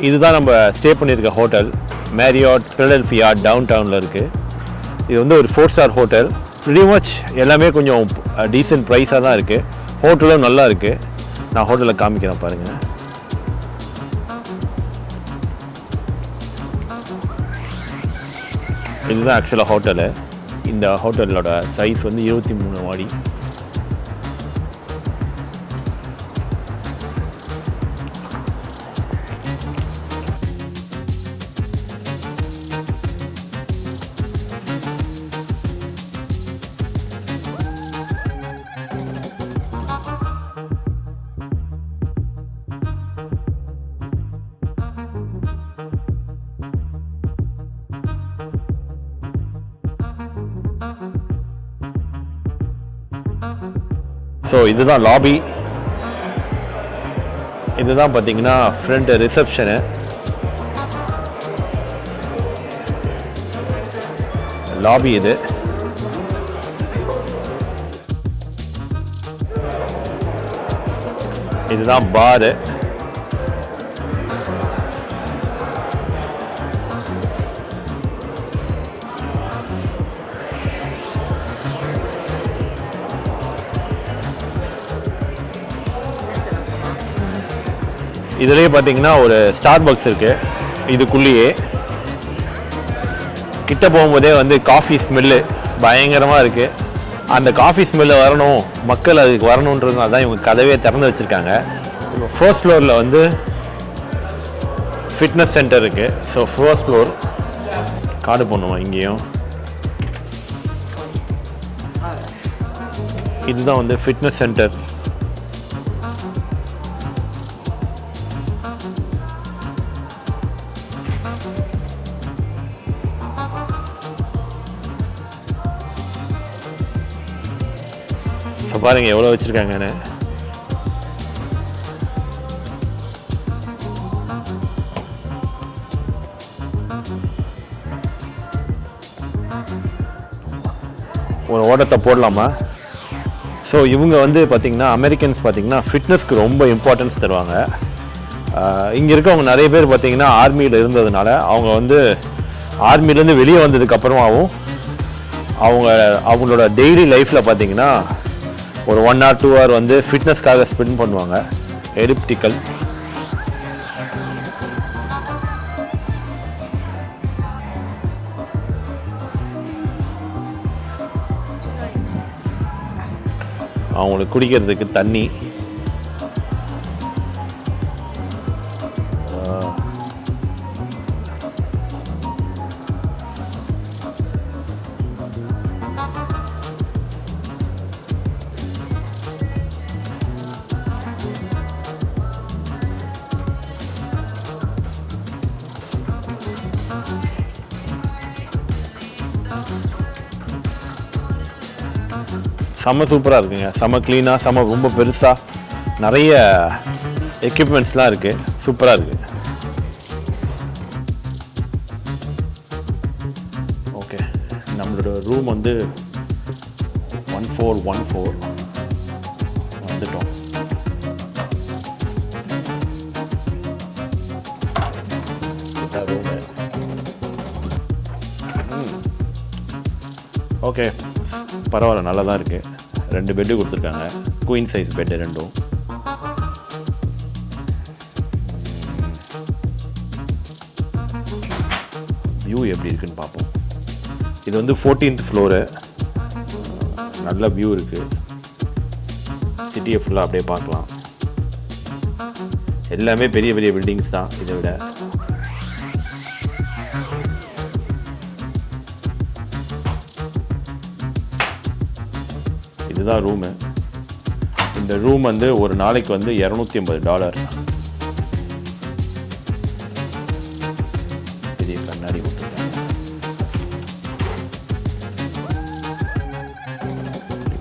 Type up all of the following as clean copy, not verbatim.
இதுதான் நம்ம ஸ்டே பண்ணியிருக்க ஹோட்டல். மேரியாட் ஃபிலடெல்ஃபியா டவுன் டவுனில் இருக்குது. இது வந்து ஒரு 4 ஸ்டார் ஹோட்டல். ப்ரிட்டி மச் எல்லாமே கொஞ்சம் டீசென்ட் ப்ரைஸாக தான் இருக்குது. ஹோட்டலும் நல்லா இருக்குது. நான் ஹோட்டலில் காமிக்கிறேன் பாருங்கள். இதுதான் ஆக்சுவலாக ஹோட்டலு. இந்த ஹோட்டலோட சைஸ் வந்து 23 மாடி. ஸோ இதுதான் லாபி. இதுதான் பார்த்தீங்கன்னா ஃப்ரண்ட் ரிசப்ஷனு. லாபி இது. இதுதான் பாரு. இதுலேயே பார்த்தீங்கன்னா ஒரு ஸ்டார் பக்ஸ் இருக்குது. இதுக்குள்ளேயே கிட்ட போகும்போதே வந்து காஃபி ஸ்மெல்லு பயங்கரமாக இருக்குது. அந்த காஃபி ஸ்மெல்லு வரணும், மக்கள் அதுக்கு வரணுன்றதுனால தான் இவங்க கதவே திறந்து வச்சுருக்காங்க. ஃபர்ஸ்ட் ஃப்ளோரில் வந்து ஃபிட்னஸ் சென்டர் இருக்குது. ஸோ ஃபர்ஸ்ட் ஃப்ளோர் கார்டு பண்ணுவோம். இங்கேயும் இதுதான் வந்து ஃபிட்னஸ் சென்டர். பாருங்க எவ்வளோ வச்சுருக்காங்கன்னு. ஒரு ஓட்டத்தை போடலாமா? ஸோ இவங்க வந்து பார்த்திங்கன்னா அமெரிக்கன்ஸ் பார்த்திங்கன்னா ஃபிட்னஸ்க்கு ரொம்ப இம்பார்ட்டன்ஸ் தருவாங்க. இங்கே இருக்கவங்க நிறைய பேர் பார்த்திங்கன்னா ஆர்மியில் இருந்ததுனால அவங்க வந்து ஆர்மிலேருந்து வெளியே வந்ததுக்கப்புறமாவும் அவங்களோட டெய்லி லைஃப்பில் பார்த்திங்கன்னா ஒரு 1 or 2 hour வந்து ஃபிட்னஸ்க்காக ஸ்பெண்ட் பண்ணுவாங்க. எலிப்டிக்கல். அவங்களுக்கு குடிக்கிறதுக்கு தண்ணி. செம்ம சூப்பராக இருக்குங்க. செம்ம க்ளீனாக, செம்ம ரொம்ப பெருசாக நிறைய எக்யூப்மெண்ட்ஸ்லாம் இருக்குது. சூப்பராக இருக்குது. ஓகே, நம்மளோட ரூம் வந்து 1414 வந்துட்டோம். ஓகே, பரவாயில்ல, நல்லா தான் இருக்குது. 2 பெட்டு கொடுத்துருக்காங்க. குயின் சைஸ் பெட்டு 2ம். வியூ எப்படி இருக்குன்னு பார்ப்போம். இது வந்து 14th ஃப்ளோரு. நல்ல வியூ இருக்குது. சிட்டியை ஃபுல்லாக அப்படியே பார்க்கலாம். எல்லாமே பெரிய பெரிய பில்டிங்ஸ் தான். இதை விட இதுதான் ரூமு. இந்த ரூம் வந்து ஒரு நாளைக்கு வந்து $250. பெரிய கண்ணாடி கொடுத்துருக்காங்க.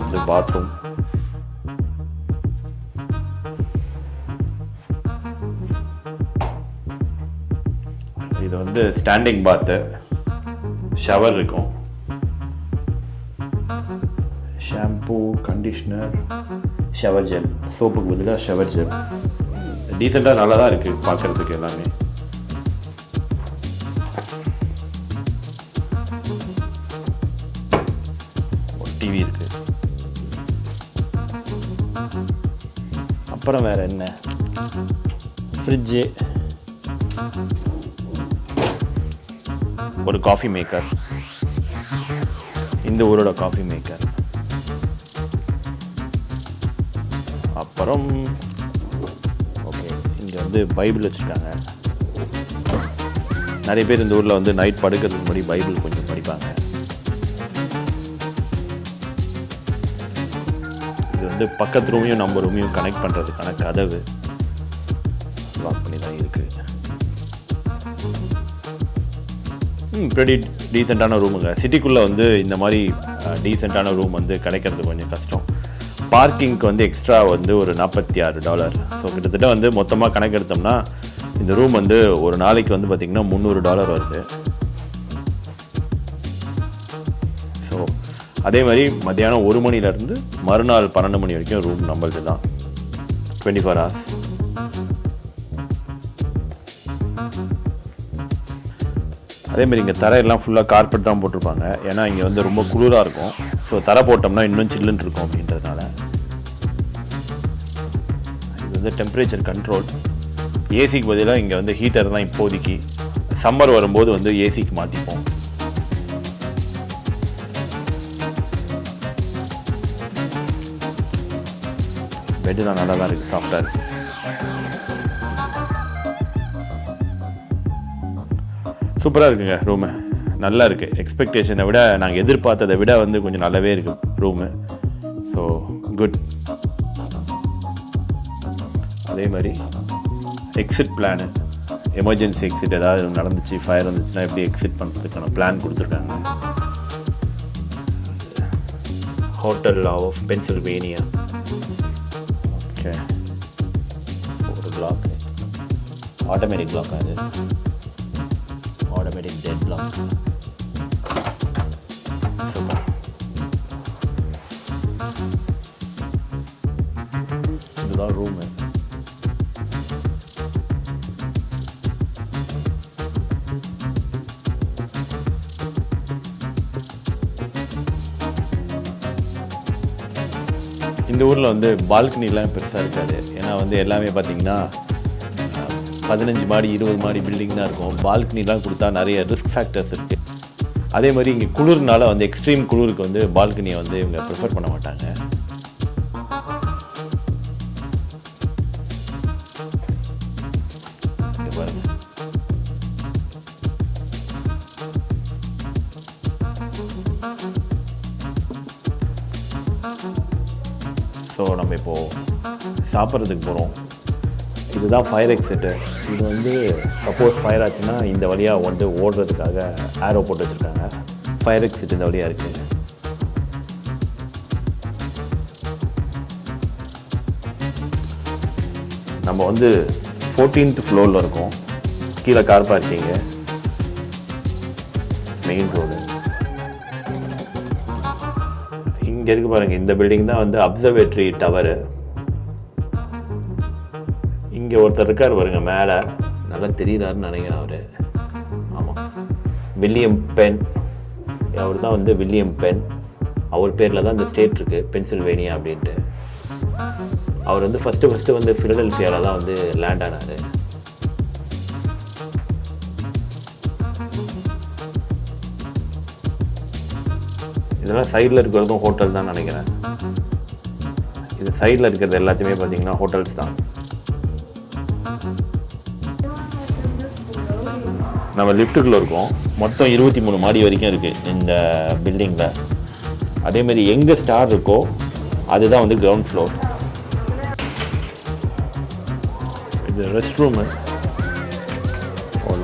இது பாத்ரூம். இது வந்து ஸ்டாண்டிங் பாத்து. ஷவர் இருக்கும். Shampoo, conditioner, shower gel. சோப்புக்கு பதிலாக ஷவர் ஜெல். டீசெண்டாக நல்லா தான் இருக்குது பார்க்குறதுக்கு எல்லாமே. அப்புறம் வேறு என்ன, ஃப்ரிட்ஜு, ஒரு காஃபி மேக்கர், இந்த ஊரோட காஃபி மேக்கர். அப்புறம் ஓகே, இங்கே வந்து பைபிள் வச்சுருக்காங்க. நிறைய பேர் இந்த ஊரில் வந்து நைட் படுக்கிறதுக்கு முன்னாடி பைபிள் கொஞ்சம் படிப்பாங்க. இது வந்து பக்கத்து ரூமையும் நம்ம ரூமையும் கனெக்ட் பண்ணுறதுக்கான கதவு லாக் பண்ணி தான் இருக்குது. ப்ரெடி டீசெண்டான ரூமுங்க. சிட்டிக்குள்ளே வந்து இந்த மாதிரி டீசெண்டான ரூம் வந்து கிடைக்கிறது கொஞ்சம் கஷ்டம். பார்க்கிங்க்கு வந்து எக்ஸ்ட்ரா வந்து ஒரு $46. ஸோ கிட்டத்தட்ட வந்து மொத்தமாக கணக்கு எடுத்தோம்னா இந்த ரூம் வந்து ஒரு நாளைக்கு வந்து பார்த்திங்கன்னா $300 வருது. ஸோ அதே மாதிரி மத்தியானம் 1 மணிலேருந்து மறுநாள் 12 மணி வரைக்கும் ரூம் நம்மளுது தான், 24 hours. அதேமாதிரி இங்கே தரையெல்லாம் ஃபுல்லாக கார்பெட் தான் போட்டிருப்பாங்க. ஏன்னா இங்கே வந்து ரொம்ப குளிராக இருக்கும். ஸோ தரை போட்டோம்னா இன்னும் சில்லுன்னு இருக்கும் அப்படின்றதுனால. இது வந்து டெம்பரேச்சர் கண்ட்ரோல். ஏசிக்கு பதிலாக இங்கே வந்து ஹீட்டர் தான் இப்போதைக்கு. சம்மர் வரும்போது வந்து ஏசிக்கு மாற்றிப்போம். பெட்டுலாம் நல்லா தான் இருக்குது, சாஃப்டாக இருக்குது. சூப்பராக இருக்குங்க ரூமு, நல்லா இருக்குது. எக்ஸ்பெக்டேஷனை விட, நாங்கள் எதிர்பார்த்ததை விட வந்து கொஞ்சம் நல்லாவே இருக்குது ரூமு. So good. அதே மாதிரி எக்ஸிட் பிளானு, எமர்ஜென்சி எக்ஸிட் ஏதாவது நடந்துச்சு, ஃபயர் வந்துச்சுன்னா எப்படி எக்ஸிட் பண்ணுறதுக்கான பிளான் கொடுத்துருக்காங்க. Hotel of Pennsylvania. ஓகே, ஒரு பிளாக், ஆட்டோமேட்டிக் பிளாக், அது ஆட்டோமேட்டிக் டெட் பிளாக். இதுதான் ரூமு. இந்த ஊரில் வந்து பால்கனிலாம் பெருசாக இருக்காது. ஏன்னா வந்து எல்லாமே பார்த்திங்கன்னா 15 மாடி 20 மாடி பில்டிங் தான் இருக்கும். பால்கனிலாம் கொடுத்தா நிறைய ரிஸ்க் ஃபேக்டர்ஸ் இருக்குது. அதே மாதிரி இங்கே குளிர்னால வந்து எக்ஸ்ட்ரீம் குளிருக்கு வந்து பால்கனியை வந்து இவங்க ப்ரிஃபர் பண்ண மாட்டாங்க. ஸோ நம்ம இப்போது சாப்பிட்றதுக்கு போகிறோம். இதுதான் ஃபயர் எக்ஸிட்டு. இது வந்து சப்போஸ் ஃபயர் ஆச்சுன்னா இந்த வழியாக வந்து ஓடுறதுக்காக ஆரோ போட்டு வச்சுருக்காங்க. ஃபயர் எக்ஸிட் இந்த வழியாக இருக்குது. நம்ம வந்து 14th ஃப்ளோரில் இருக்கோம். கீழே கார் பார்க்கிங்கு, மெயின் ரோடு. இங்கே இருக்கு பாருங்கள், இந்த பில்டிங் தான் வந்து அப்சர்வேட்டரி டவரு. இங்கே ஒருத்தர் இருக்கார் பாருங்க மேலே, நல்லா தெரியுறாருன்னு நினைக்கிறேன் அவர். ஆமாம், வில்லியம் பென். அவர் தான் வந்து வில்லியம் பென். அவர் பேரில் தான் இந்த ஸ்டேட் இருக்குது, பென்சில்வேனியா அப்படின்ட்டு. அவர் வந்து ஃபஸ்ட்டு வந்து ஃபிலடெல்ஃபியாவில் தான் வந்து லேண்ட் ஆனார். இதெல்லாம் சைடில் இருக்கிறதும் ஹோட்டல் தான் நினைக்கிறேன். இது சைடில் இருக்கிறது எல்லாத்தையுமே பார்த்தீங்கன்னா ஹோட்டல்ஸ் தான். நம்ம லிஃப்ட்டுக்குள்ளே இருக்கோம். மொத்தம் 23 மாடி வரைக்கும் இருக்குது இந்த பில்டிங்கில். அதேமாதிரி எங்கே ஸ்டார் இருக்கோ அதுதான் வந்து கிரவுண்ட் ஃப்ளோர். இது ரெஸ்ட் ரூமு.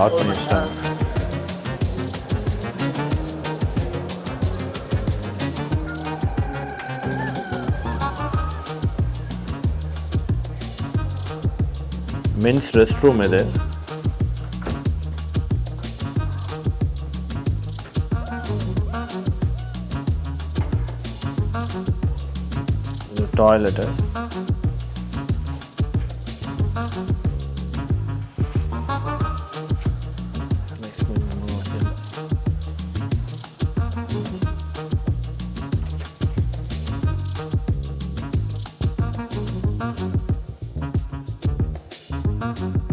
லாக் பண்ணி வச்சிட்டாங்க. மென்ஸ் ரெஸ்ட் ரூம் இது. டாய்லெட்டு. Thamizha.